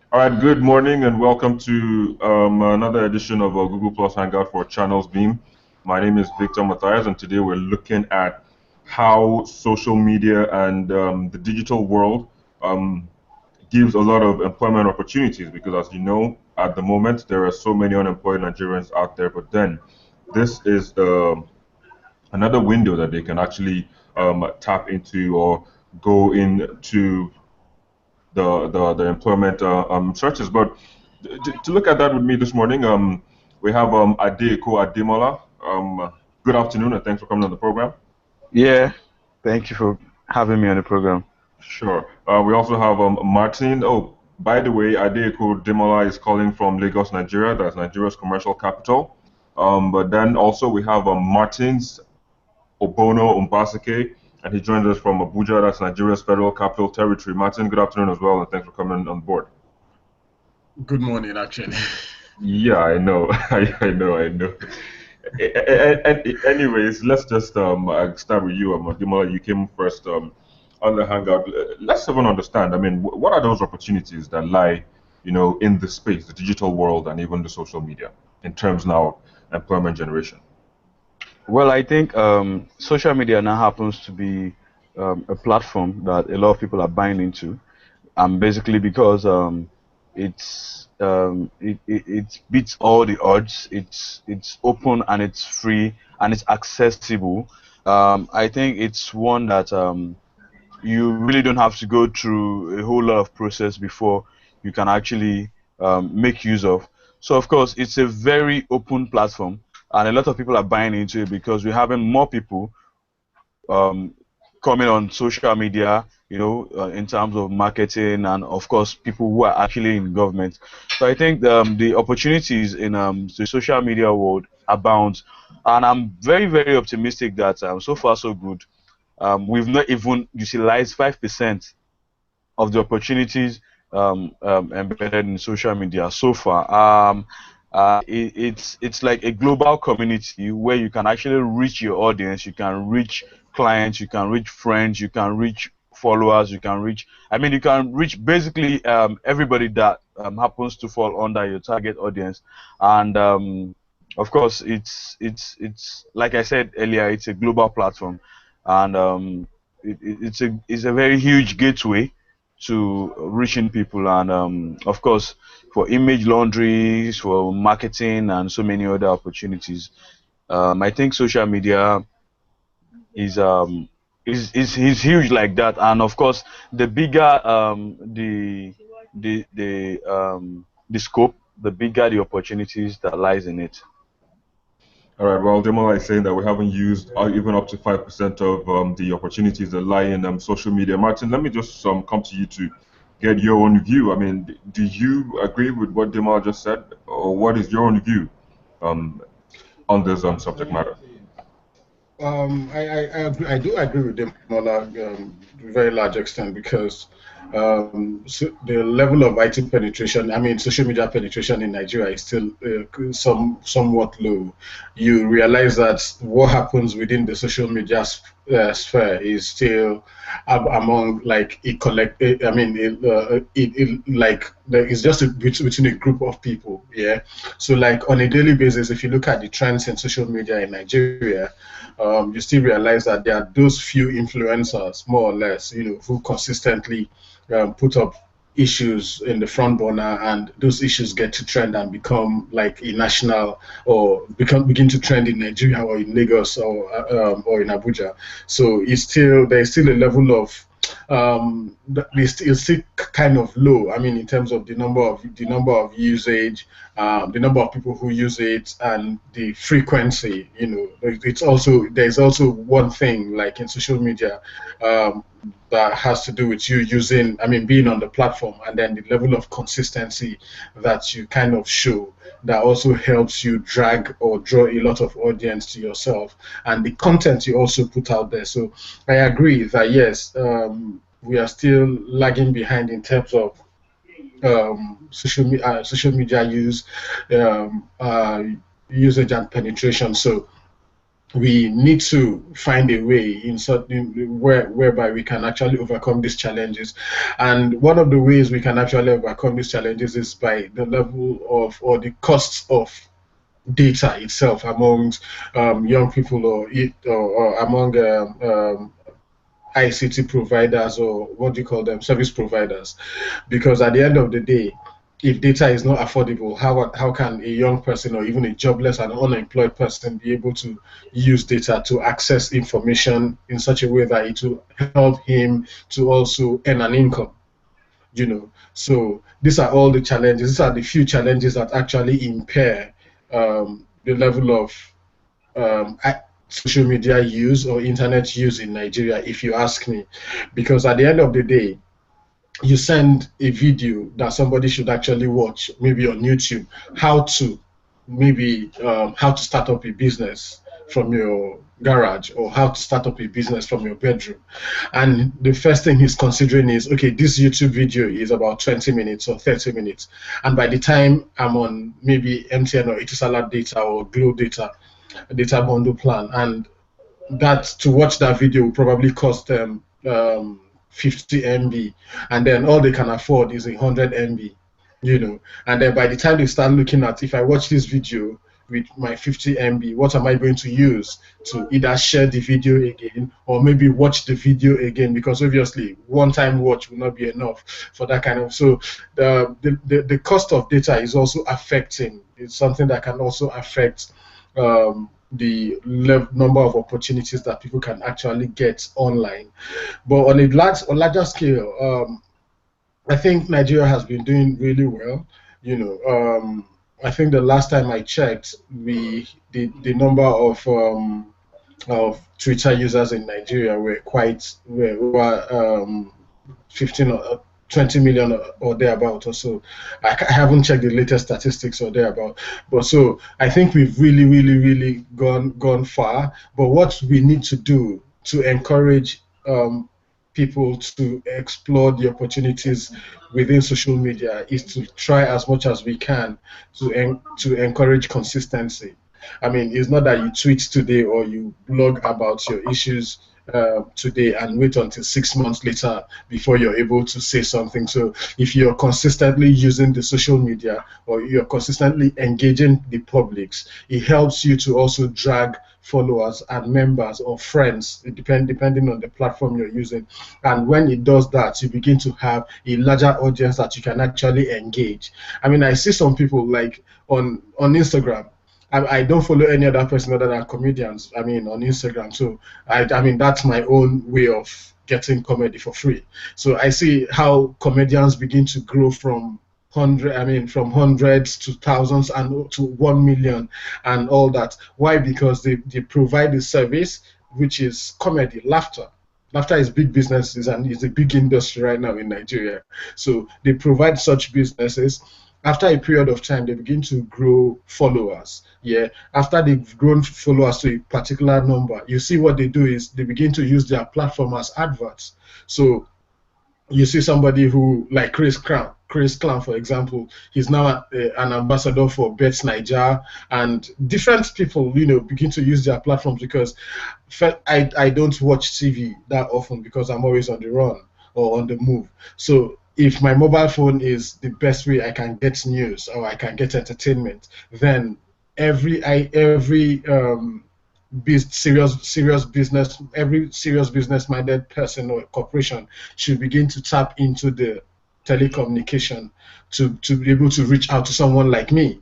All right, good morning and welcome to another edition of Google Plus Hangout for Channels Beam. My name is Victor Matthias, and today we're looking at how social media and the digital world um, gives a lot of employment opportunities. Because, as you know, at the moment there are so many unemployed Nigerians out there. But then, this is another window that they can actually tap into or go into the employment searches. But to look at that with me this morning, we have Adeko Ademola. Good afternoon and thanks for coming on the program. Yeah, thank you for having me on the program. Sure. We also have Martin. Oh, by the way, Adeko Ademola is calling from Lagos, Nigeria. That's Nigeria's commercial capital. But then also we have Martins Obono Umbasake, and he joins us from Abuja. That's Nigeria's federal capital territory. Martin, good afternoon as well, and thanks for coming on board. Good morning, actually. Yeah, I know. I know. Anyways, let's just start with you, Adimola. You came first on the Hangout. Let's even understand. I mean, what are those opportunities that lie, in the space, the digital world, and even the social media, in terms now of employment generation? Well, I think social media now happens to be a platform that a lot of people are buying into, and basically because it beats all the odds. It's open and it's free and it's accessible. I think it's one that you really don't have to go through a whole lot of process before you can actually make use of. So of course, it's a very open platform, and a lot of people are buying into it because we're having more people um, coming on social media, in terms of marketing, and of course, people who are actually in government. So I think the opportunities in the social media world abound, and I'm very, very optimistic that so far so good. We've not even utilized 5% of the opportunities embedded in social media so far. It's like a global community where you can actually reach your audience, you can reach clients, you can reach friends, you can reach followers, you can reach. I mean, you can reach basically everybody that happens to fall under your target audience, and of course, it's like I said earlier, it's a global platform, and it's a very huge gateway to reaching people, and of course for image laundries, for marketing, and so many other opportunities. I think social media is is huge like that, and of course the bigger the scope, the bigger the opportunities that lies in it. All right. Well, Demola is saying that we haven't used even up to 5% of the opportunities that lie in social media. Martin, let me just come to you to get your own view. I mean, do you agree with what Demola just said, or what is your own view um, on this subject matter? I do agree with them on a very large extent because so the level of IT penetration, I mean, social media penetration in Nigeria is still somewhat low. You realize that what happens within the social media sphere is still among like it collect. I mean, like it's just between a group of people. Yeah. So like on a daily basis, if you look at the trends in social media in Nigeria, you still realize that there are those few influencers, more or less, who consistently put up issues in the front burner, and those issues get to trend and become like a national, or begin to trend in Nigeria or in Lagos or in Abuja. So there's still a level of it's still kind of low. I mean, in terms of the number of usage, the number of people who use it, and the frequency. There's also one thing like in social media um, that has to do with you using, I mean, being on the platform, and then the level of consistency that you kind of show, that also helps you drag or draw a lot of audience to yourself, and the content you also put out there. So I agree that yes, we are still lagging behind in terms of social media use, um, uh, usage and penetration. So we need to find a way in certain whereby we can actually overcome these challenges. And one of the ways we can actually overcome these challenges is by the level of or the costs of data itself amongst young people or among ICT providers, or what do you call them, service providers. Because at the end of the day, if data is not affordable, how can a young person or even a jobless and unemployed person be able to use data to access information in such a way that it will help him to also earn an income? So these are all the challenges. These are the few challenges that actually impair the level of social media use or internet use in Nigeria, if you ask me. Because at the end of the day, you send a video that somebody should actually watch, maybe on YouTube, how to how to start up a business from your garage, or how to start up a business from your bedroom. And the first thing he's considering is, okay, this YouTube video is about 20 minutes or 30 minutes. And by the time I'm on maybe MTN or Etisalat data or Glow data bundle plan, and that to watch that video will probably cost them 50 MB, and then all they can afford is 100 MB, and then by the time they start looking at, if I watch this video with my 50 MB, what am I going to use to either share the video again or maybe watch the video again? Because obviously one time watch will not be enough for that kind of. So the cost of data is also affecting. It's something that can also affect the number of opportunities that people can actually get online. But on a larger scale, I think Nigeria has been doing really well. I think the last time I checked, the number of Twitter users in Nigeria were 15 or 20 million or thereabout or so. I haven't checked the latest statistics or thereabout, but so I think we've really gone far. But what we need to do to encourage people to explore the opportunities within social media is to try as much as we can to encourage consistency. I mean, it's not that you tweet today or you blog about your issues today and wait until 6 months later before you're able to say something. So if you're consistently using the social media or you're consistently engaging the publics, it helps you to also drag followers and members or friends, depending on the platform you're using. And when it does that, you begin to have a larger audience that you can actually engage. I mean, I see some people like on Instagram. I don't follow any other person other than comedians, I mean, on Instagram. So, I mean, that's my own way of getting comedy for free. So I see how comedians begin to grow from hundreds to thousands and to 1 million and all that. Why? Because they provide a service which is comedy, laughter. Laughter is big businesses and it's a big industry right now in Nigeria. So they provide such businesses. After a period of time, they begin to grow followers. Yeah. After they've grown followers to a particular number, you see what they do is they begin to use their platform as adverts. So you see somebody who, like Chris Clown, for example, he's now an ambassador for Bets Niger, and different people, begin to use their platforms because I don't watch TV that often because I'm always on the run or on the move. So if my mobile phone is the best way I can get news or I can get entertainment, then every serious business-minded person or corporation should begin to tap into the telecommunication to be able to reach out to someone like me.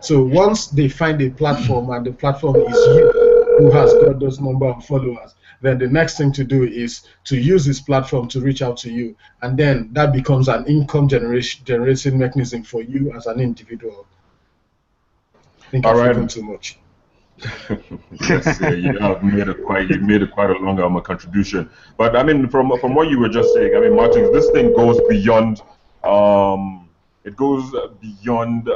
So once they find a platform and the platform is you who has got those number of followers, then the next thing to do is to use this platform to reach out to you, and then that becomes an income generating mechanism for you as an individual. I think I've spoken too much. Yes, you have made quite a long contribution. But I mean, from what you were just saying, I mean, Martins, this thing goes beyond. It goes beyond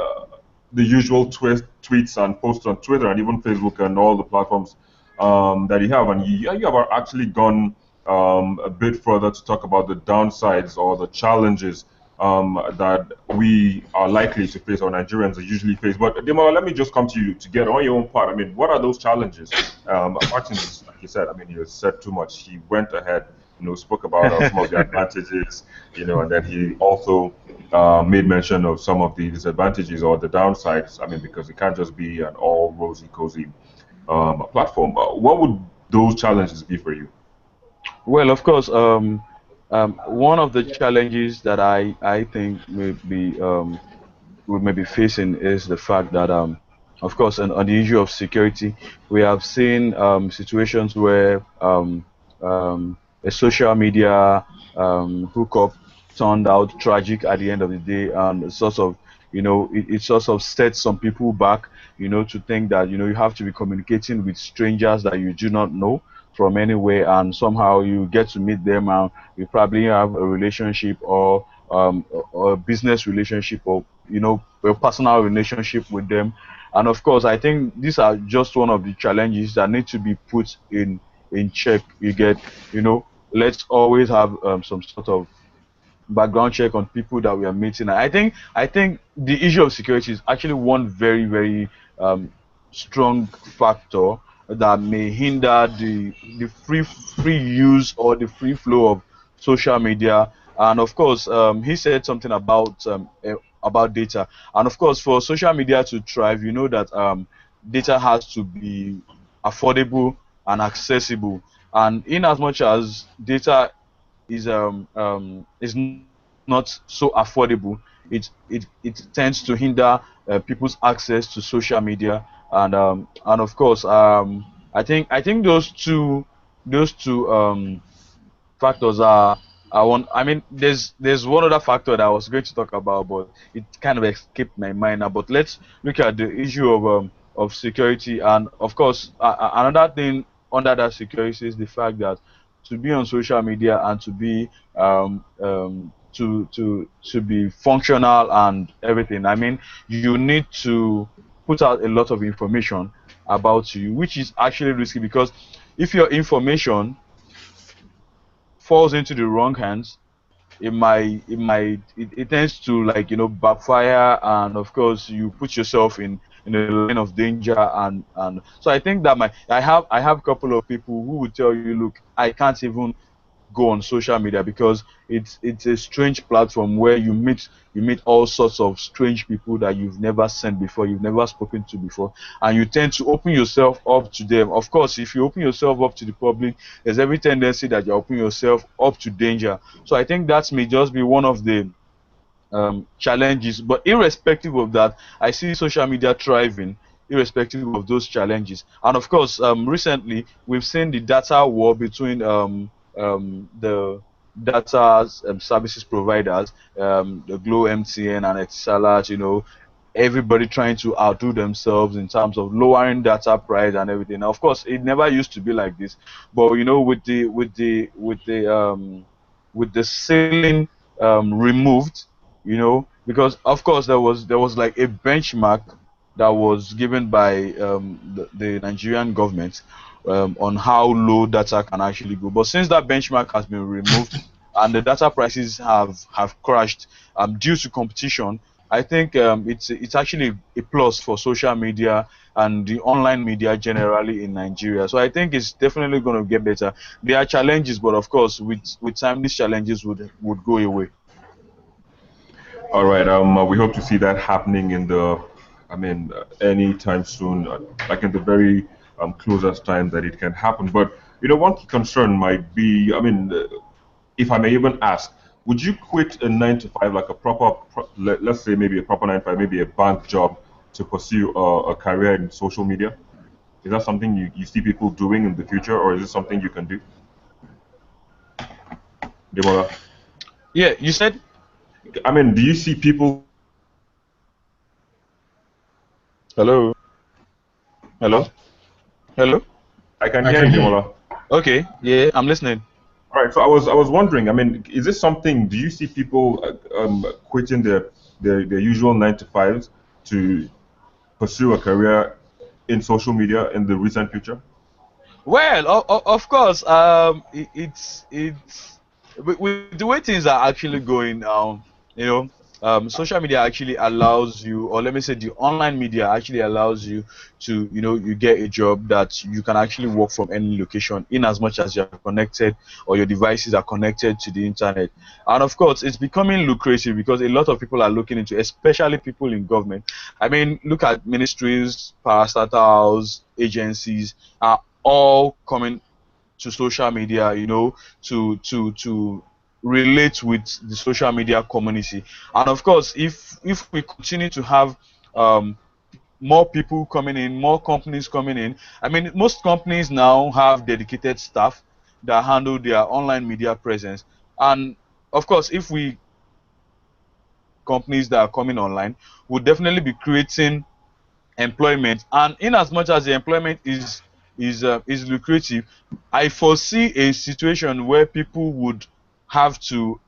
the usual tweets and posts on Twitter and even Facebook and all the platforms that you have, and you have actually gone a bit further to talk about the downsides or the challenges that we are likely to face, or Nigerians are usually face. But Demola, let me just come to you to get on your own part. I mean, what are those challenges? Martin, like you said, I mean, he has said too much. He went ahead, spoke about some of the advantages, and then he also made mention of some of the disadvantages or the downsides. I mean, because it can't just be an all rosy, cozy platform. What would those challenges be for you? Well, of course, one of the challenges that I think we may be facing is the fact that, of course, on the issue of security, we have seen situations where a social media hookup turned out tragic at the end of the day, and it sort of sets some people back, to think that you have to be communicating with strangers that you do not know from anywhere, and somehow you get to meet them, and you probably have a relationship, or a business relationship, or a personal relationship with them. And of course, I think these are just one of the challenges that need to be put in check. You get, let's always have some sort of background check on people that we are meeting. I think the issue of security is actually one very, very strong factor that may hinder the free use or the free flow of social media. And of course, he said something about data. And of course, for social media to thrive, you know that data has to be affordable and accessible. And in as much as data is not so affordable, it tends to hinder people's access to social media. And of course, I think those two factors are one. I mean, there's one other factor that I was going to talk about, but it kind of escaped my mind now. But let's look at the issue of security. And of course, another thing under that security is the fact that to be on social media and to be functional and everything, I mean, you need to put out a lot of information about you, which is actually risky, because if your information falls into the wrong hands, it tends to, like, backfire. And of course, you put yourself in a line of danger. And so I think that I have a couple of people who would tell you, look, I can't even go on social media, because it's a strange platform where you meet all sorts of strange people that you've never seen before, you've never spoken to before, and you tend to open yourself up to them. Of course, if you open yourself up to the public, there's every tendency that you're opening yourself up to danger. So I think that may just be one of the challenges. But irrespective of that, I see social media thriving irrespective of those challenges. And of course, recently we've seen the data war between the data services providers, the Glo, MTN, and Etisalat. Everybody trying to outdo themselves in terms of lowering data price and everything. Now, of course, it never used to be like this, but with the ceiling removed, because of course there was like a benchmark that was given by the Nigerian government on how low data can actually go. But since that benchmark has been removed and the data prices have crashed due to competition, I think it's actually a plus for social media and the online media generally in Nigeria. So I think it's definitely going to get better. There are challenges, but of course, with time, these challenges would go away. All right. We hope to see that happening anytime soon, like in the very closest time that it can happen. But one key concern might be, if I may even ask, would you quit a 9 to 5, like a proper, let's say maybe a proper 9 to 5, maybe a bank job, to pursue a career in social media? Is that something you see people doing in the future, or is it something you can do? Demola? Yeah, you said. Do you see people? Hello. Hello. Hello. I can I hear can you, hear you. Demola. Okay. Yeah, I'm listening. All right. So I was wondering. Is this something? Do you see people quitting their usual 9 to 5s to pursue a career in social media in the recent future? Well, of course, it's with the way things are actually going now you know, social media actually allows you, or let me say, the online media actually allows you to, you get a job that you can actually work from any location, in as much as you're connected or your devices are connected to the internet. And of course, it's becoming lucrative because a lot of people are looking into, especially people in government. I mean, look at ministries, parastatals, agencies are all coming to social media, to relate with the social media community. And of course, if we continue to have um, more people coming in, more companies coming in. I mean, most companies now have dedicated staff that handle their online media presence. And of course, if we companies that are coming online, will definitely be creating employment. And in as much as the employment is lucrative, I foresee a situation where people would have to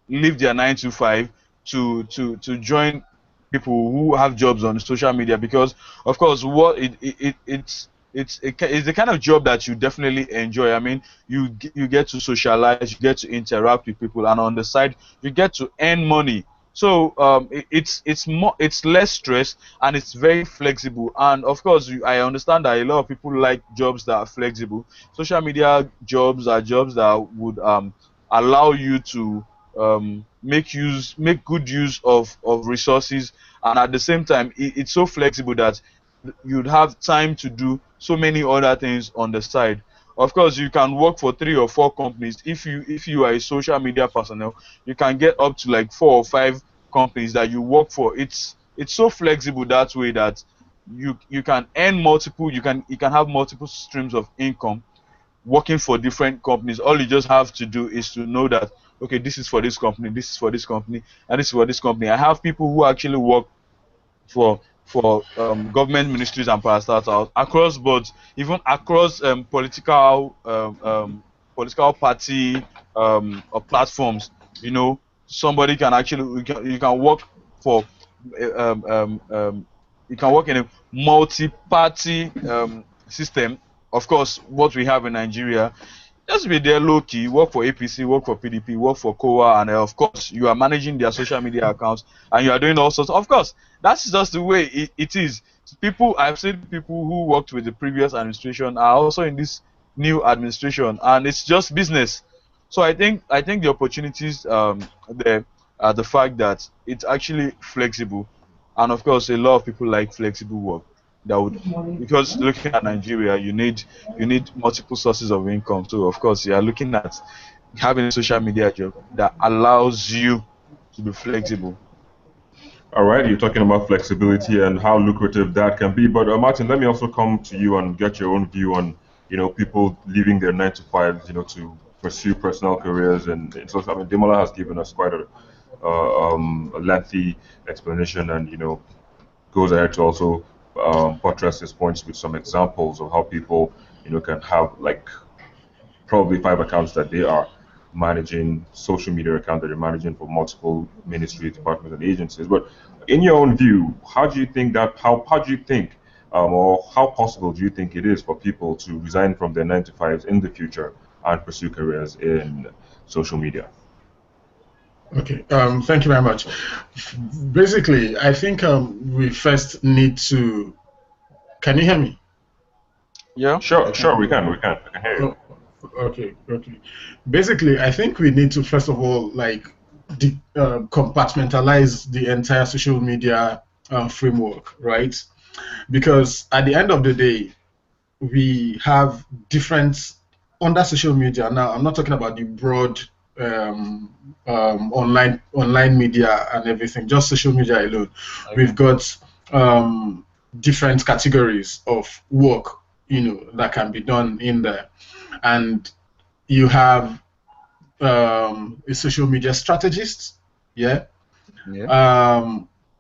leave their 9 to 5 to join people who have jobs on social media, because of course what it's the kind of job that you definitely enjoy. I mean, you get to socialize, you get to interact with people, and on the side you get to earn money. So it's less stress, and it's very flexible. And of course, I understand that a lot of people like jobs that are flexible. Social media jobs are jobs that would allow you to make good use of resources, and at the same time it's so flexible that you'd have time to do so many other things on the side. Of course, you can work for 3 or 4 companies. If you are a social media personnel, you can get up to like 4 or 5 companies that you work for. It's so flexible that way that you can earn multiple, you can have multiple streams of income working for different companies. All you just have to do is to know that, okay, this is for this company, this is for this company, and this is for this company. I have people who actually work for government ministries and parastatals across boards, even across political party or platforms. Somebody can actually, you can work for um, um, um, you can work in a multi-party system. Of course, what we have in Nigeria, just be there low key, work for APC, work for PDP, work for COA, and of course, you are managing their social media accounts, and you are doing all sorts. Of course, that's just the way it is. People, I've seen people who worked with the previous administration are also in this new administration, and it's just business. So I think the opportunities there are the fact that it's actually flexible, and of course, a lot of people like flexible work. That would, because looking at Nigeria, you need multiple sources of income. So of course, you are looking at having a social media job that allows you to be flexible. All right, you're talking about flexibility and how lucrative that can be. But Martin, let me also come to you and get your own view on, people leaving their 9 to 5s, to pursue personal careers. And so, I mean, Demola has given us quite a lengthy explanation, and goes ahead to also buttress his points with some examples of how people, can have like probably 5 accounts that they are managing, social media account that they're managing for multiple ministries, departments, and agencies. But in your own view, how do you think how do you think, or how possible do you think it is for people to resign from their 9 to 5s in the future and pursue careers in social media? Okay, thank you very much. Basically, I think we first need to. Can you hear me? Yeah. Sure, we can. I can hear you. Okay. Basically, I think we need to first of all compartmentalize the entire social media framework, right? Because at the end of the day, we have different under social media. Now, I'm not talking about the broad online media and everything, just social media alone. Okay. We've got different categories of work, that can be done in there, and you have a social media strategist, yeah.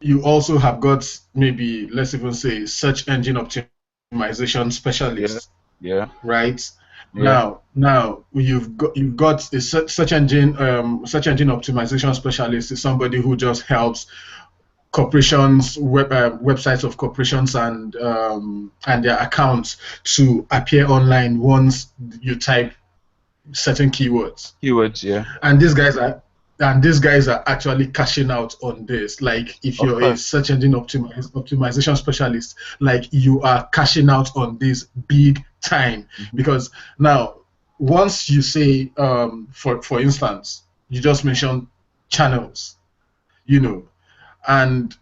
You also have got, maybe let's even say, search engine optimization specialist, right. Now you've got a search engine optimization specialist is somebody who just helps corporations, websites of corporations and their accounts to appear online once you type certain keywords. Yeah. And these guys are and these guys are actually cashing out on this. Like, if you're a search engine optimization specialist, like, you are cashing out on this big time. Because now, once you say, for instance, you just mentioned channels, you know, and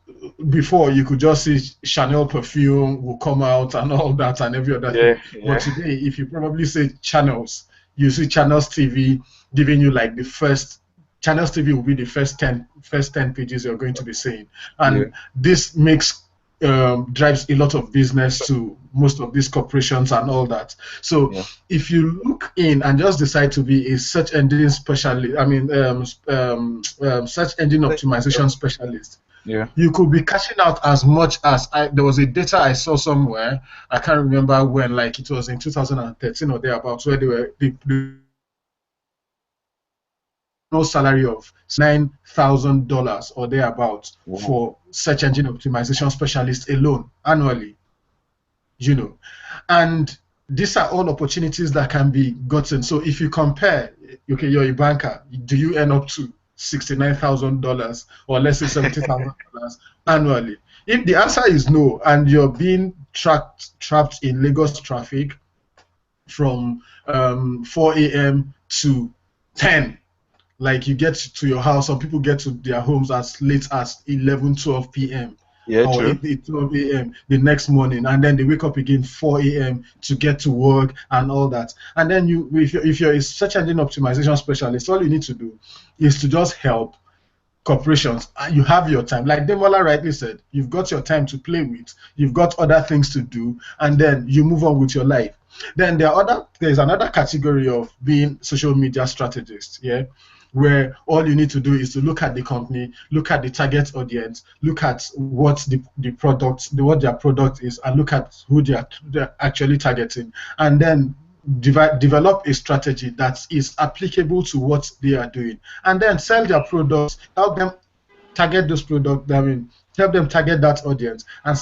before you could just see Chanel perfume will come out and all that and every other thing. But today, if you probably say channels, you see Channels TV giving you like the first. Channels TV will be the first 10 pages you're going to be seeing, and this makes drives a lot of business to most of these corporations and all that. So if you look in and just decide to be a search engine specialist, search engine optimization specialist, you could be cashing out as much as there was a data I saw somewhere. I can't remember when, like it was in 2013 or thereabouts, where they no salary of $9,000 or thereabouts for search engine optimization specialists alone annually, you know. And these are all opportunities that can be gotten. So if you compare, okay, you're a banker, do you earn up to $69,000 or let's say $70,000 annually? If the answer is no, and you're being trapped in Lagos traffic from 4 a.m. to 10, like you get to your house, some people get to their homes as late as 11, 12 p.m. or 8, 12 a.m. the next morning, and then they wake up again 4 a.m. to get to work and all that. And then if you're a search engine optimization specialist, all you need to do is to just help corporations. You have your time, like Demola rightly said, you've got your time to play with, you've got other things to do, and then you move on with your life. Then there's another category of being social media strategist, where all you need to do is to look at the company, look at the target audience, look at what what their product is, and look at who they're actually targeting, and then develop a strategy that is applicable to what they are doing, and then sell their products, help them target those products. Help them target that audience and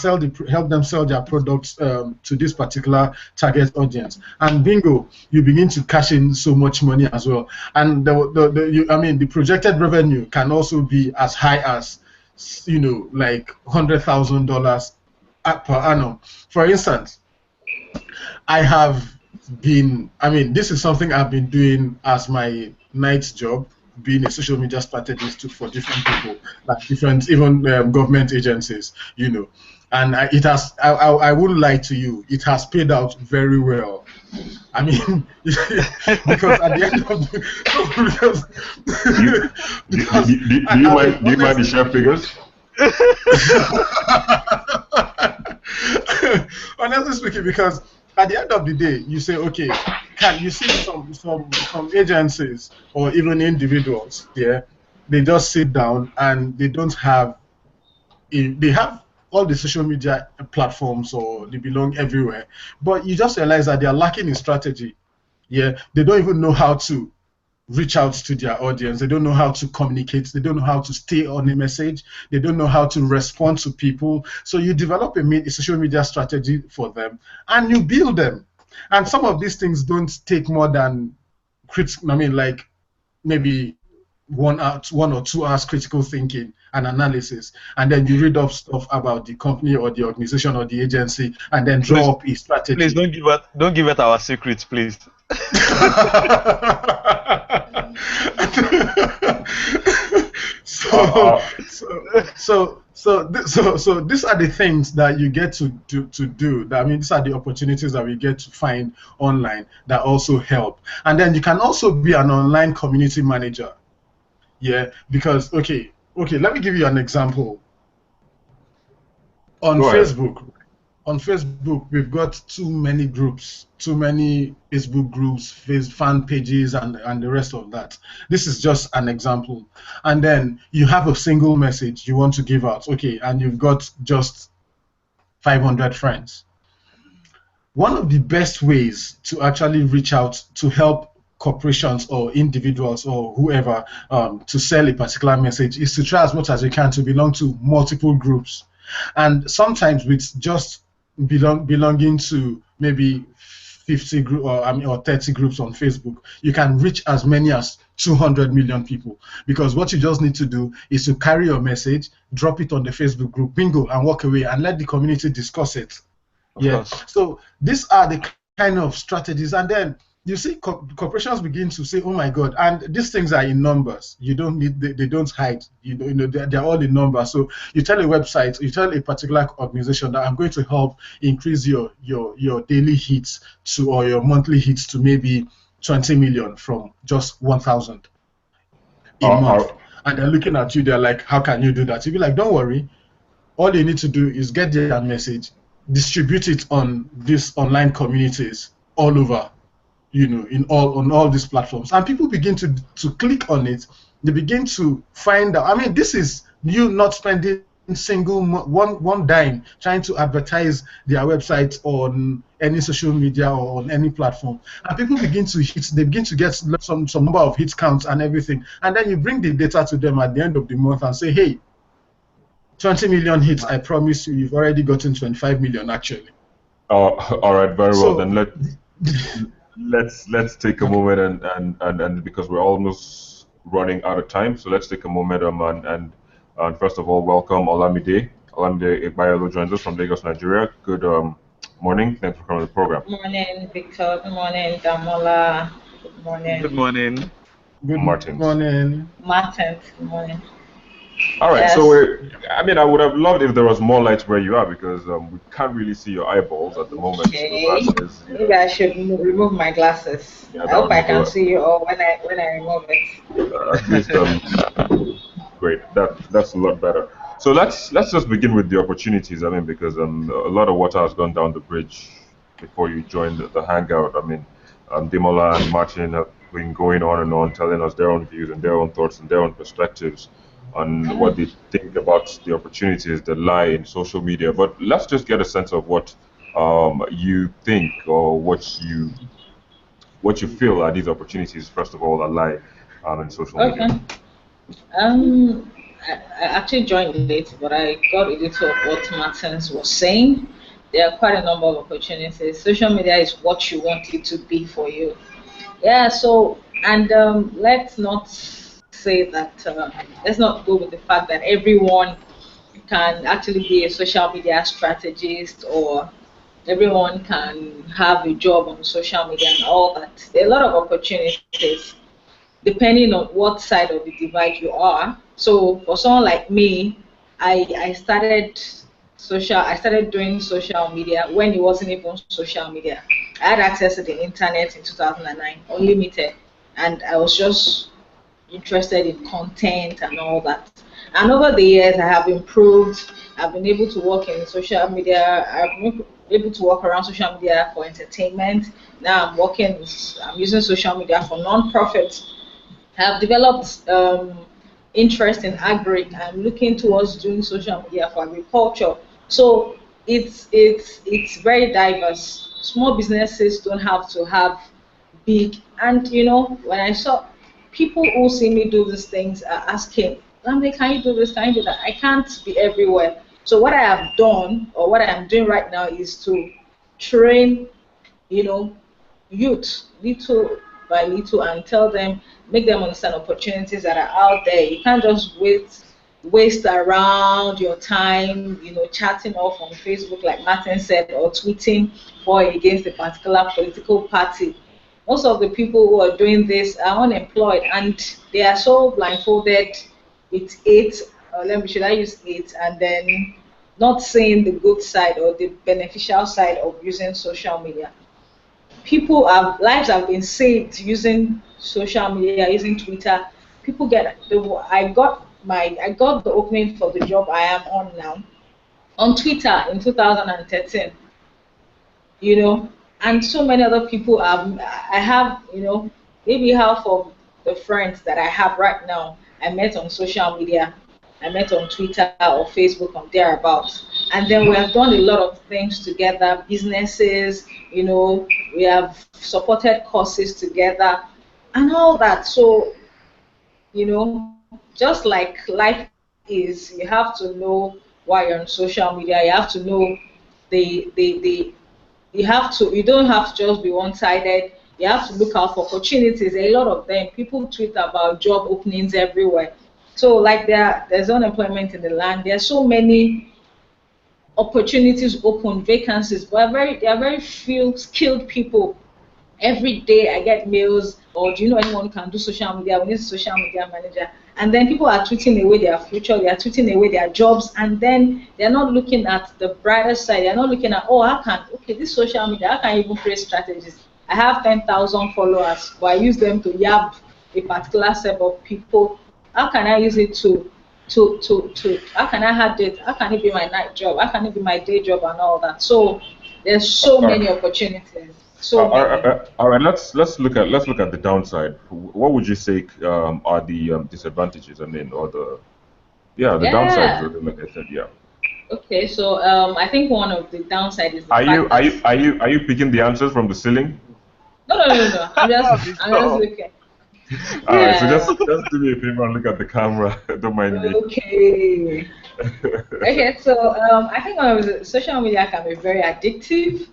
help them sell their products to this particular target audience. And bingo, you begin to cash in so much money as well. And the projected revenue can also be as high as, like $100,000 per annum. For instance, this is something I've been doing as my night job, being a social media strategist for different people, like different even government agencies, and I wouldn't lie to you, it has paid out very well. Because at the end of the do you mind the share figures? Honestly speaking, because at the end of the day, you say, okay, you see some agencies or even individuals, they just sit down and they don't have, they have all the social media platforms or they belong everywhere, but you just realize that they are lacking in strategy. They don't even know how to reach out to their audience. They don't know how to communicate. They don't know how to stay on a message. They don't know how to respond to people. So you develop a social media strategy for them and you build them. And some of these things don't take more than like maybe 1 or 2 hours critical thinking and analysis, and then you read up stuff about the company or the organization or the agency, and then draw up a strategy. Please don't give out our secrets, please. So these are the things that you get to do. These are the opportunities that we get to find online that also help. And then you can also be an online community manager. Because okay, let me give you an example. On Facebook, we've got too many groups, too many Facebook groups, fan pages, and the rest of that. This is just an example. And then you have a single message you want to give out, and you've got just 500 friends. One of the best ways to actually reach out to help corporations or individuals or whoever to sell a particular message is to try as much as you can to belong to multiple groups. And sometimes with just belonging to maybe 50 group or 30 groups on Facebook, you can reach as many as 200 million people, because what you just need to do is to carry your message, drop it on the Facebook group, bingo, and walk away and let the community discuss it. Yeah. So these are the kind of strategies, and then you see corporations begin to say, "Oh my God!" And these things are in numbers. You don't need; they don't hide. They're all in numbers. So you tell a website, you tell a particular organization that I'm going to help increase your daily hits to, or your monthly hits to maybe 20 million from just 1,000 a month. And they're looking at you. They're like, "How can you do that?" You be like, "Don't worry. All you need to do is get their message, distribute it on these online communities all over." On all these platforms, and people begin to click on it. They begin to find out. I mean, this is you not spending one dime trying to advertise their website on any social media or on any platform, and people begin to hit. They begin to get some number of hit counts and everything, and then you bring the data to them at the end of the month and say, "Hey, 20 million hits. I promise you've already gotten 25 million actually." All right, very well. Then let's take a moment and because we're almost running out of time, so let's take a moment and first of all welcome Olamide Igbayalo joins us from Lagos, Nigeria. Good morning. Thanks for coming to the program. Good morning, Victor. Good morning, Damola. Good morning. Good morning. Good Martins. morning. Martins. Good morning. All right, Yes. so I would have loved if there was more light where you are, because we can't really see your eyeballs at the moment. Okay. So that is, Maybe I should remove my glasses. Yeah, I that hope would I be can good. see you all when I remove it. at least great. That's a lot better. So let's just begin with the opportunities. I mean, because a lot of water has gone down the bridge before you joined the hangout. I mean, Demola and Martin have been going on and on, telling us their own views and their own thoughts and their own perspectives on what they think about the opportunities that lie in social media. But let's just get a sense of what you think, or what you feel are these opportunities, first of all, that lie in social media. Okay. I actually joined late, but I got a little of what Martins was saying. There are quite a number of opportunities. Social media is what you want it to be for you. Yeah. So, and let's not say that. Let's not go with the fact that everyone can actually be a social media strategist, or everyone can have a job on social media and all that. There are a lot of opportunities depending on what side of the divide you are. So for someone like me, I started doing social media when it wasn't even social media. I had access to the internet in 2009, unlimited, and I was just interested in content and all that. And over the years, I have improved. I've been able to work in social media. I've been able to work around social media for entertainment. Now I'm using social media for non-profits. I've developed interest in agri. I'm looking towards doing social media for agriculture. So it's very diverse. Small businesses don't have to have big. And when I saw people who see me do these things are asking, "Lambe, can you do this? Can you do that?" I can't be everywhere. So what I have done, or what I am doing right now, is to train, youth little by little, and tell them, make them understand opportunities that are out there. You can't just waste around your time, chatting off on Facebook, like Martin said, or tweeting for or against a particular political party. Most of the people who are doing this are unemployed, and they are so blindfolded with it, or should I use it, and then not seeing the good side or the beneficial side of using social media. Lives have been saved using social media, using Twitter. I got the opening for the job I am on now on Twitter in 2013. And so many other people I have, maybe half of the friends that I have right now, I met on social media. I met on Twitter or Facebook or thereabouts. And then we have done a lot of things together, businesses, we have supported causes together and all that. So, just like life is, you have to know why you're on social media, you have to know you don't have to just be one-sided. You have to look out for opportunities. A lot of them, people tweet about job openings everywhere. So like there's unemployment in the land. There are so many opportunities open, vacancies, but there are very few skilled people. Every day I get mails, or do you know anyone who can do social media? We need a social media manager. And then people are tweeting away their future, they are tweeting away their jobs, and then they're not looking at the brighter side. They're not looking at, oh, okay, this social media, I can even create strategies. I have 10,000 followers, but I use them to yab a particular set of people. How can I use it how can I have it? How can it be my night job? How can it be my day job and all that? So there's so many opportunities. So all right, let's look at the downside. What would you say are the disadvantages? I mean, or the downsides. Like I said, yeah. Okay, so I think one of the downside is the are you picking the answers from the ceiling? No. I'm just looking. All right, so just do me a favor and look at the camera. Don't mind me. Okay. Okay, so I think social media can be very addictive,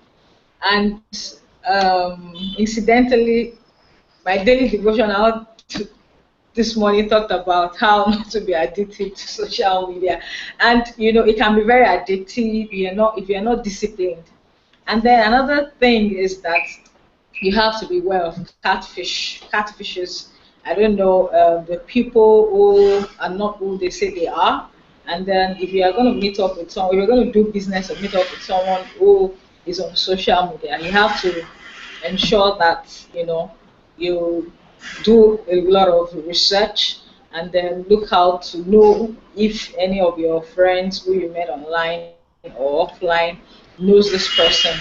and incidentally, my daily devotional this morning talked about how not to be addicted to social media, and it can be very addictive if you're not disciplined. And then another thing is that you have to be aware of catfishes. I don't know, the people who are not who they say they are. And then if you are going to meet up with someone, if you're going to do business or meet up with someone who is on social media, you have to ensure that you do a lot of research, and then look out to know if any of your friends who you met online or offline knows this person.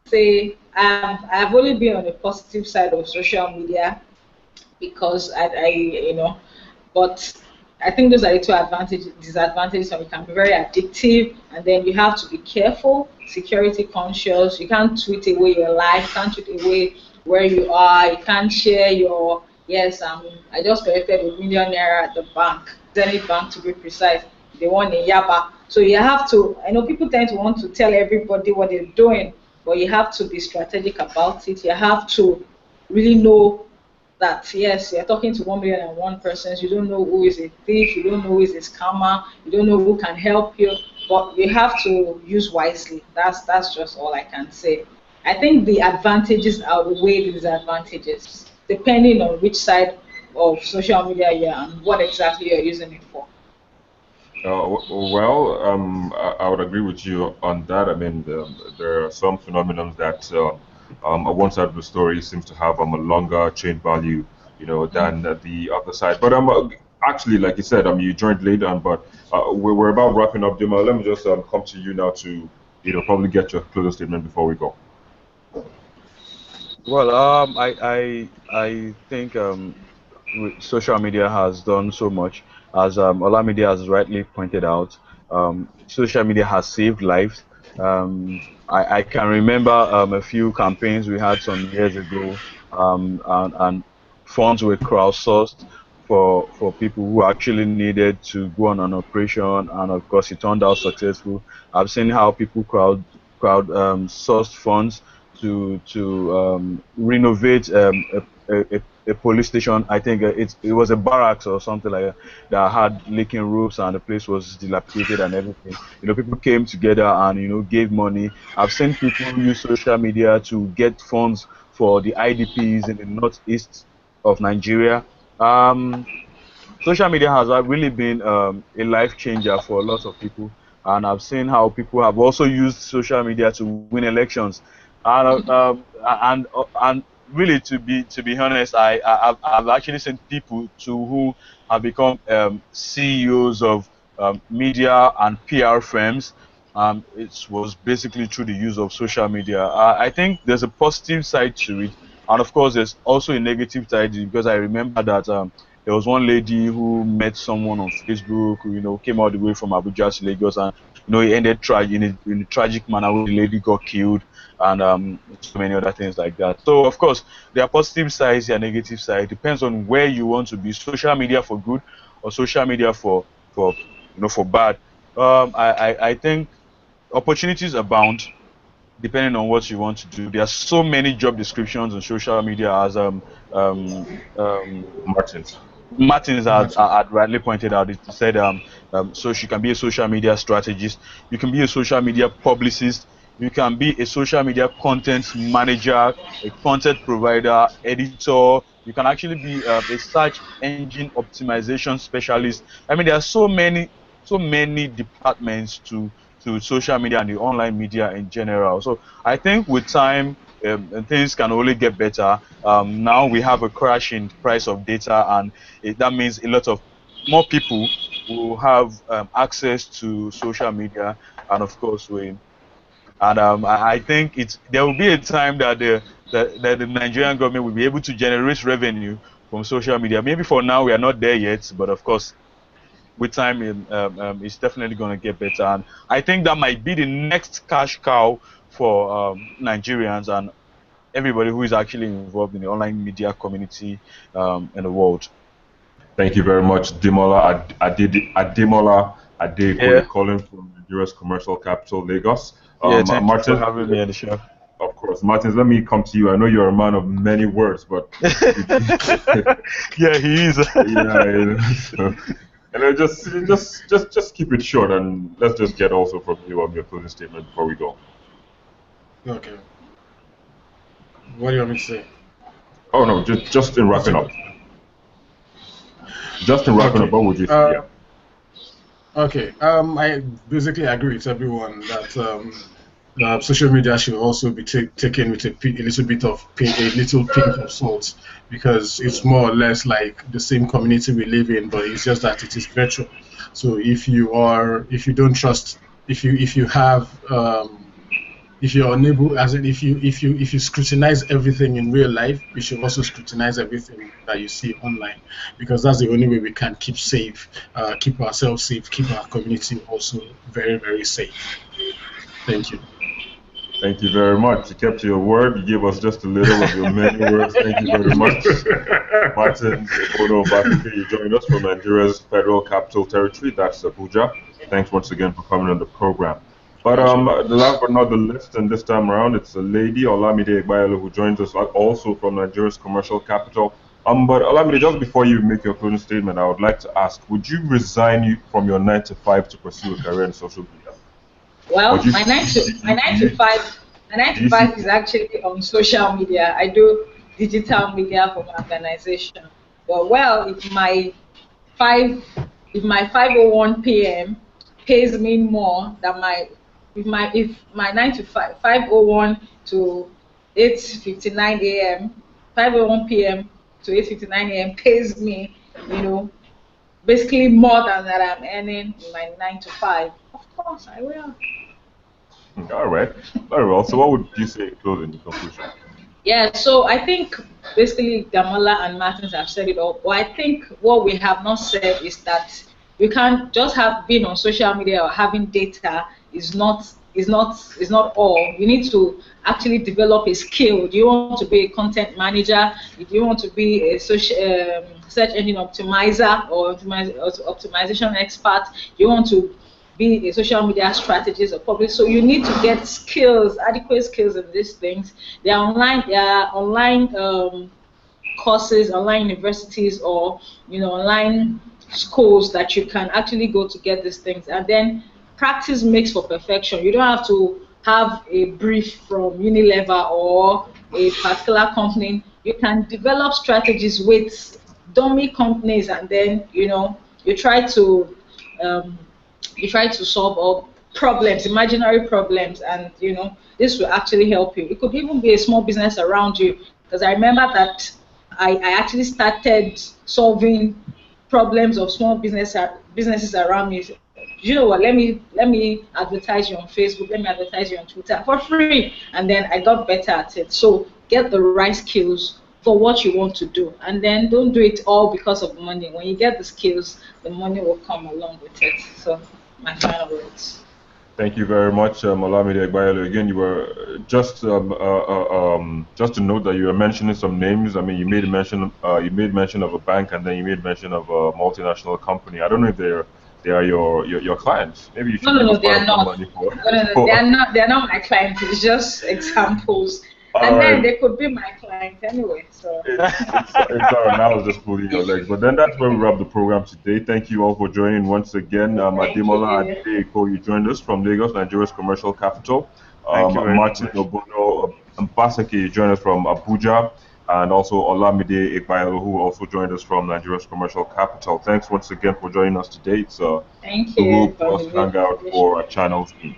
Say I've only been on the positive side of social media because but I think those are the two disadvantages. So it can be very addictive, and then you have to be careful, security conscious. You can't tweet away your life, you can't tweet away where you are, you can't share your, yes, I just collected a million naira at the bank, Zenith Bank to be precise, they want in Yaba. So you have to, I know people tend to want to tell everybody what they're doing, but you have to be strategic about it. You have to really know that, yes, you're talking to 1,000,001 persons. You don't know who is a thief, you don't know who is a scammer, you don't know who can help you, but you have to use wisely. That's just all I can say. I think the advantages outweigh the disadvantages, depending on which side of social media you're and what exactly you're using it for. I would agree with you on that. I mean, there are some phenomena that one side of the story seems to have a longer chain value, than the other side. But actually, like you said, you joined late, but we're about wrapping up. Dima, let me just come to you now to, probably get your closing statement before we go. Well, I think social media has done so much, as Olamide has rightly pointed out. Social media has saved lives. I can remember a few campaigns we had some years ago, and funds were crowdsourced for people who actually needed to go on an operation, and of course it turned out successful. I've seen how people sourced funds to renovate a police station. I think it was a barracks or something like that had leaking roofs, and the place was dilapidated and everything. People came together and gave money. I've seen people use social media to get funds for the IDPs in the northeast of Nigeria. Social media has really been a life changer for lots of people, and I've seen how people have also used social media to win elections. And really, to be honest, I've actually seen people who have become CEOs of media and PR firms. It was basically through the use of social media. I think there's a positive side to it, and of course there's also a negative side, because I remember that there was one lady who met someone on Facebook who came all the way from Abuja to Lagos, and it ended in a tragic manner where the lady got killed, and so many other things like that. So of course there are positive sides, there are negative sides. It depends on where you want to be: social media for good or social media for bad. I think opportunities abound. depending on what you want to do. There are so many job descriptions on social media, as Martins. Martins had rightly pointed out. It said so you can be a social media strategist, you can be a social media publicist, you can be a social media content manager, a content provider, editor. You can actually be a search engine optimization specialist. I mean, there are so many departments to social media and the online media in general. So I think with time, things can only get better. Now we have a crash in price of data, and that means a lot of more people will have access to social media, and of course I think there will be a time that the Nigerian government will be able to generate revenue from social media. Maybe for now we are not there yet, but of course with time it's definitely going to get better, and I think that might be the next cash cow for Nigerians and everybody who is actually involved in the online media community in the world. Thank you very much, Ademola Adekoya, calling from Nigeria's commercial capital, Lagos. Thank you for having me on the show. Of course, Martins. Let me come to you. I know you're a man of many words, but yeah, he is. So, and just keep it short, and let's just get also from you on your closing statement before we go. Okay. What do you want me to say? Oh no, just in wrapping up. Just in wrapping up, what would you say? Yeah. Okay. I basically agree with everyone that social media should also be taken with a little bit of a little pinch of salt, because it's more or less like the same community we live in, but it's just that it is virtual. So if you don't trust, if you're unable, as in if you scrutinize everything in real life, you should also scrutinize everything that you see online, because that's the only way we can keep ourselves safe, keep our community also very, very safe. Thank you. Thank you very much. You kept your word. You gave us just a little of your many words. Thank you very much. Martin Obono Bakike, you joined us from Nigeria's Federal Capital Territory, that's Abuja. Thanks once again for coming on the program. But the last but not the least, and this time around, it's a lady, Olamide Egbayelo, who joins us also from Nigeria's commercial capital. But Olamide, just before you make your closing statement, I would like to ask, would you resign from your 9 to 5 to pursue a career in social media? Well, my 9 to 5 is actually on social media. I do digital media for my organization. But if my 5:01 p.m. pays me more than if my 9 to 5:01 to 8:59 a.m. 5:01 p.m. to 8:59 a.m. pays me, basically more than that I'm earning in my 9 to 5. Of course, I will. All right, very well. So, what would you say in closing, in conclusion? Yeah, so I think basically Damola and Martins have said it all. But I think what we have not said is that you can't just have been on social media or having data is not all. You need to actually develop a skill. Do you want to be a content manager? Do you want to be a search engine optimizer or optimization expert? Do you want to be a social media strategist or public? So you need to get skills, adequate skills in these things. There are online courses, online universities, or online schools that you can actually go to get these things. And then practice makes for perfection. You don't have to have a brief from Unilever or a particular company. You can develop strategies with dummy companies, and then you try to solve all problems, imaginary problems, and this will actually help you. It could even be a small business around you, because I remember that I actually started solving problems of small businesses around me. You know what? Let me advertise you on Facebook. Let me advertise you on Twitter for free, and then I got better at it. So get the right skills for what you want to do, and then don't do it all because of money. When you get the skills, the money will come along with it. So my final words. Thank you very much, Olamide Egbayelo. Again, you were just to note that you were mentioning some names. I mean, you made mention of a bank, and then you made mention of a multinational company. I don't know if they're they are your clients. Maybe you should No, give no, us they part are of that not. money for. No, they are not. They are not my clients. It's just examples, All and then right. they could be my client anyway. So It's all right. I was just pulling your legs. But then that's where we wrap the program today. Thank you all for joining once again. thank Ademola you. Adeko, you joined us from Lagos, Nigeria's commercial capital. Thank you very Martin much. Obono Mbaseke, you joined us from Abuja. And also Olamide Ekbailo, who also joined us from Nigeria's commercial capital. Thanks once again for joining us today. It's a Thank Google you for Plus the Hangout invitation. for Channels Team.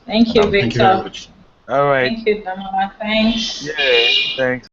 Thank And you, I'm Thank you very Victor. much. All right. Thank you, Damola. Thanks. Yeah. Thanks.